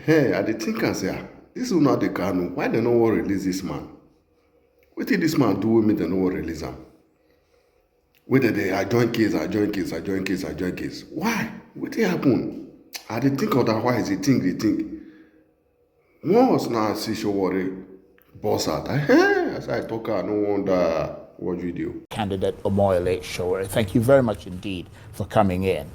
Hey, I dey think am say, this una dey Kanu, why dem no wan release this man? Wetin this man do wey make dem no wan release am? Wey dem dey adjourn case, adjourn case, adjourn case, adjourn case. Why? Wetin happen? I dey think otherwise, dey think. Once na see Sowore burst out, as I talk am, I no wonder watch video. Candidate Omoyele Sowore, thank you very much indeed for coming in.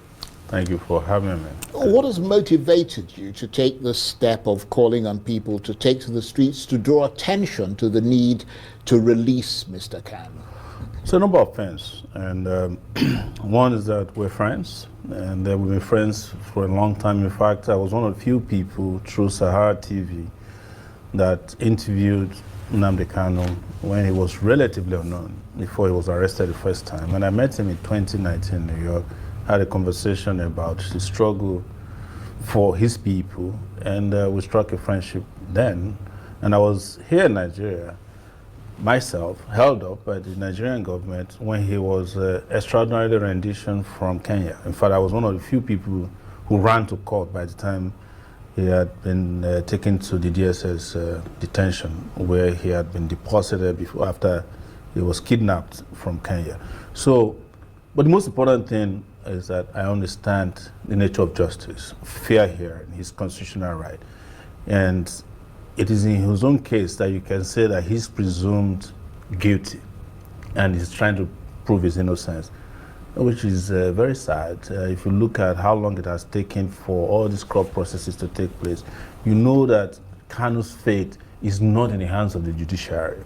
Thank you for having me. What has motivated you to take the step of calling on people to take to the streets to draw attention to the need to release Mr. Kanu? It's a number of things, and one is that we're friends, and we've been friends for a long time. In fact, I was one of the few people through Sahara TV that interviewed Nnamdi Kanu when he was relatively unknown, before he was arrested the first time. And I met him in 2019 in New York, had a conversation about the struggle for his people, and we struck a friendship then. And I was here in Nigeria, myself, held up by the Nigerian government when he was extraordinarily rendition from Kenya. In fact, I was one of the few people who ran to court by the time he had been taken to the DSS detention, where he had been deposited before, after he was kidnapped from Kenya. So, but the most important thing is that I understand the nature of justice, fair hearing, his constitutional right. And it is in his own case that you can say that he's presumed guilty and he's trying to prove his innocence, which is very sad. If you look at how long it has taken for all these court processes to take place, you know that Kanu's fate is not in the hands of the judiciary.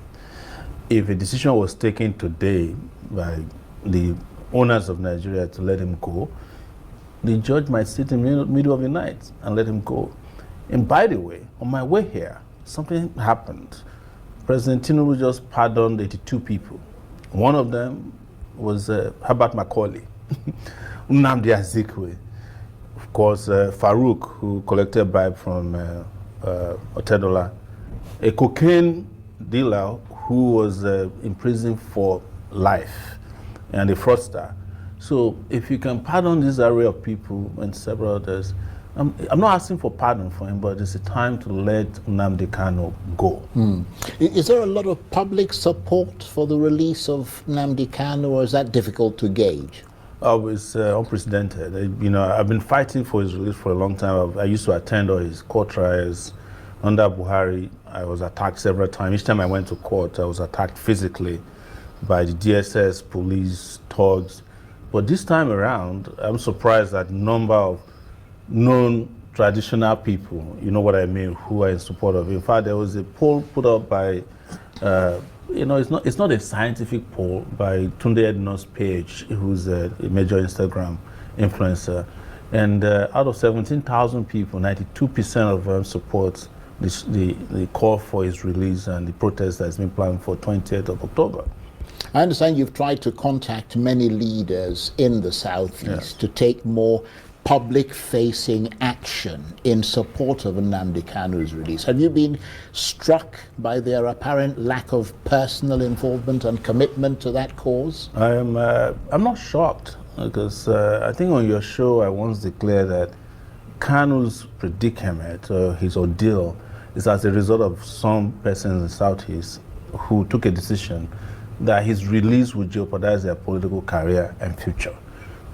If a decision was taken today by the owners of Nigeria to let him go, the judge might sit in the middle of the night and let him go. And by the way, on my way here, something happened. President Tinubu just pardoned 82 people. One of them was Herbert Macaulay, Nnamdi Azikiwe, of course, Farouk, who collected bribe from Otedola, a cocaine dealer who was in prison for life, and a fraudster. So if you can pardon this array of people and several others, I'm not asking for pardon for him, but it's a time to let Nnamdi Kanu go. Is there a lot of public support for the release of Nnamdi Kanu, or is that difficult to gauge? Oh, it's unprecedented. I've been fighting for his release for a long time. I used to attend all his court trials. Under Buhari, I was attacked several times. Each time I went to court, I was attacked physically by the DSS, police, thugs. But this time around, I'm surprised at the number of known traditional people, you know what I mean, who are in support of it. In fact, there was a poll put up by, it's not a scientific poll, by Tunde Ednon's page, who's a major Instagram influencer. And out of 17,000 people, 92% of them support the call for his release and the protest that's been planned for 20th of October. I understand you've tried to contact many leaders in the Southeast to take more public-facing action in support of Nnamdi Kanu's release. Have you been struck by their apparent lack of personal involvement and commitment to that cause? I'm not shocked, because I think on your show I once declared that Kanu's predicament, his ordeal, is as a result of some persons in the Southeast who took a decision that his release would jeopardize their political career and future.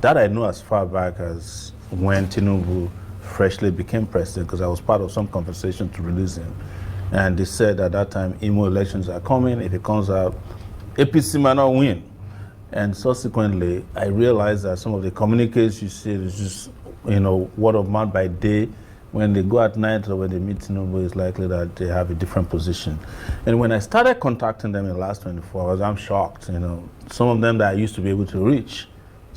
That I know as far back as when Tinubu freshly became president, because I was part of some conversation to release him. And they said at that time, Imo elections are coming. If it comes out, APC might not win. And subsequently, I realized that some of the communiques you see is just, word of mouth by day. When they go at night or when they meet Tinubu, it's likely that they have a different position. And when I started contacting them in the last 24 hours, I'm shocked. Some of them that I used to be able to reach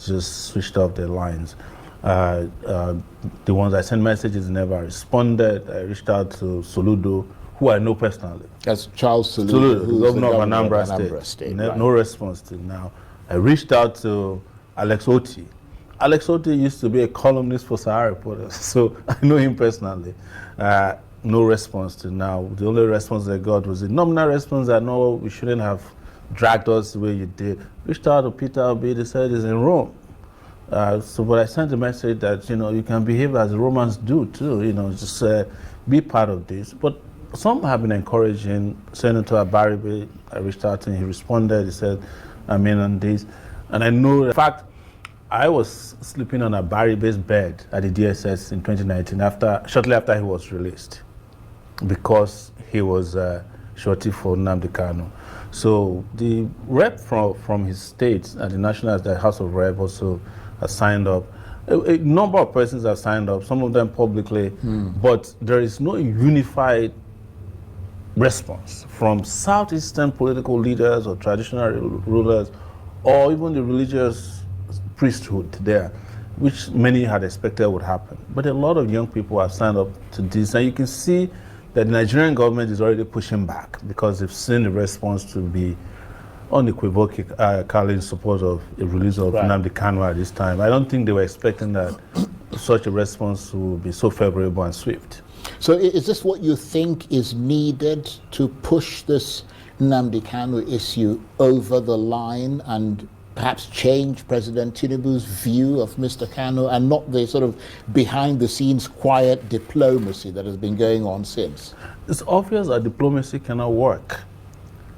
just switched off their lines. The ones I sent messages never responded. I reached out to Soludo, who I know personally. That's Charles Soludo, who's governor the of Anambra State. No response till now. I reached out to Alex Otti. Alex Otti used to be a columnist for Sahara Reporters, so I know him personally. No response till now. The only response I got was a nominal response that, no, we shouldn't have dragged us the way you did. Reached out to Peter Obi, they said he's in Rome. But I sent a message that, you can behave as Romans do too, just be part of this. But some have been encouraging. Senator Abaribe, I reached out to him, he responded, he said, I'm in on this. And I know, in fact, I was sleeping on Abaribe's bed at the DSS in 2019, shortly after he was released, because he was shorty for Nnamdi Kanu. So the rep from his state at the National, the House of Rep also has signed up. A number of persons have signed up, some of them publicly, but there is no unified response from Southeastern political leaders or traditional rulers or even the religious priesthood there, which many had expected would happen. But a lot of young people have signed up to this, and you can see that the Nigerian government is already pushing back because they've seen the response to be unequivocally in support of the release of Nnamdi Kanu at this time. I don't think they were expecting that such a response would be so favorable and swift. So is this what you think is needed to push this Nnamdi Kanu issue over the line and perhaps change President Tinubu's view of Mr. Kanu and not the sort of behind-the-scenes quiet diplomacy that has been going on since? It's obvious that diplomacy cannot work.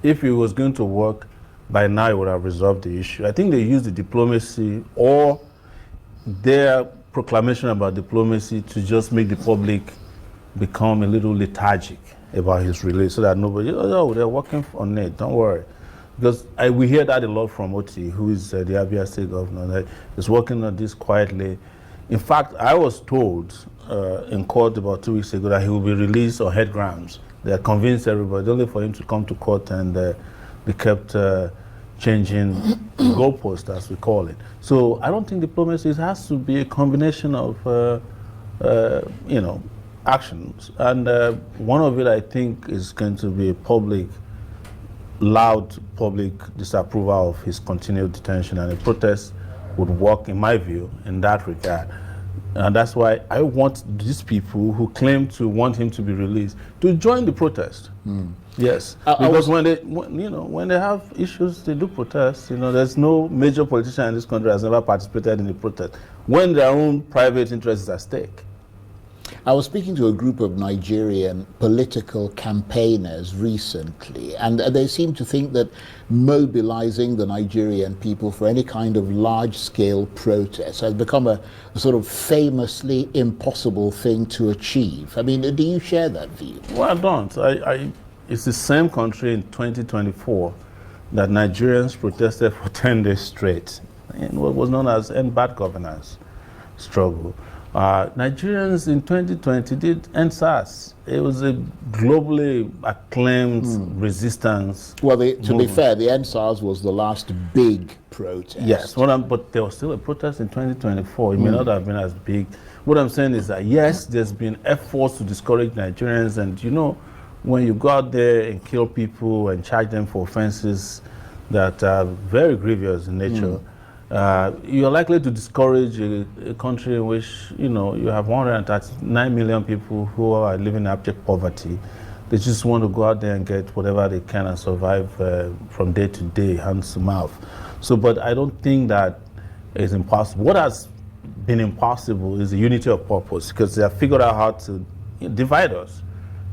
If it was going to work, by now it would have resolved the issue. I think they used the diplomacy or their proclamation about diplomacy to just make the public become a little lethargic about his release so that nobody, oh, they're working on it, don't worry. Because we hear that a lot from Oti, who is the Abia State governor, that is working on this quietly. In fact, I was told in court about 2 weeks ago that he will be released on head grounds. They are convinced everybody, only for him to come to court and be kept changing goalposts, as we call it. So I don't think diplomacy has to be a combination of, actions. And one of it, I think, is going to be loud public disapproval of his continued detention, and a protest would work, in my view, in that regard. And that's why I want these people who claim to want him to be released to join the protest. Yes, because when they have issues, they do protest. There's no major politician in this country has ever participated in the protest when their own private interests are at stake. I was speaking to a group of Nigerian political campaigners recently, and they seem to think that mobilizing the Nigerian people for any kind of large-scale protest has become a sort of famously impossible thing to achieve. I mean, do you share that view? Well, I don't. It's the same country in 2024 that Nigerians protested for 10 days straight in what was known as End Bad Governance struggle. Nigerians in 2020 did end SARS. It was a globally acclaimed resistance. Well, to be fair, the end SARS was the last big protest. Yes, but there was still a protest in 2024. It may not have been as big. What I'm saying is that, yes, there's been efforts to discourage Nigerians, and when you go out there and kill people and charge them for offenses that are very grievous in nature, you're likely to discourage a country in which you have 139 million people who are living in abject poverty. They just want to go out there and get whatever they can and survive from day to day, hands to mouth. So, but I don't think that is impossible. What has been impossible is the unity of purpose, because they have figured out how to divide us,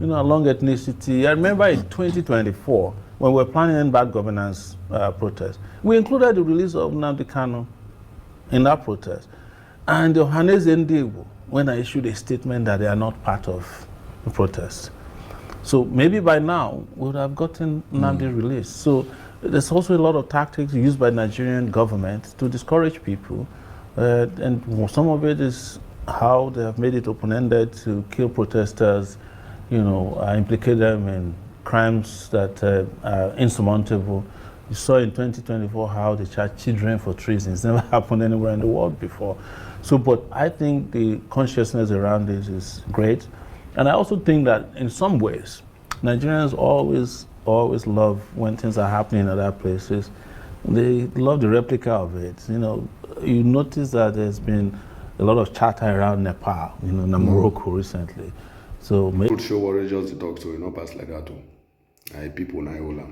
along ethnicity. I remember in 2024, when we were planning End Bad Governance protest, we included the release of Nnamdi Kanu in that protest. And the Ohaneze Ndigbo, when I issued a statement that they are not part of the protest. So maybe by now, we would have gotten Nnamdi released. So there's also a lot of tactics used by the Nigerian government to discourage people. And some of it is how they have made it open-ended to kill protesters, implicate them in crimes that are insurmountable. You saw in 2024 how they charge children for treason. It's never happened anywhere in the world before. So, but I think the consciousness around this is great. And I also think that in some ways, Nigerians always love when things are happening in other places. They love the replica of it. You notice that there's been a lot of chatter around Nepal, and Morocco recently. So maybe Sowore just to talk to, pass like that too. People na Ola.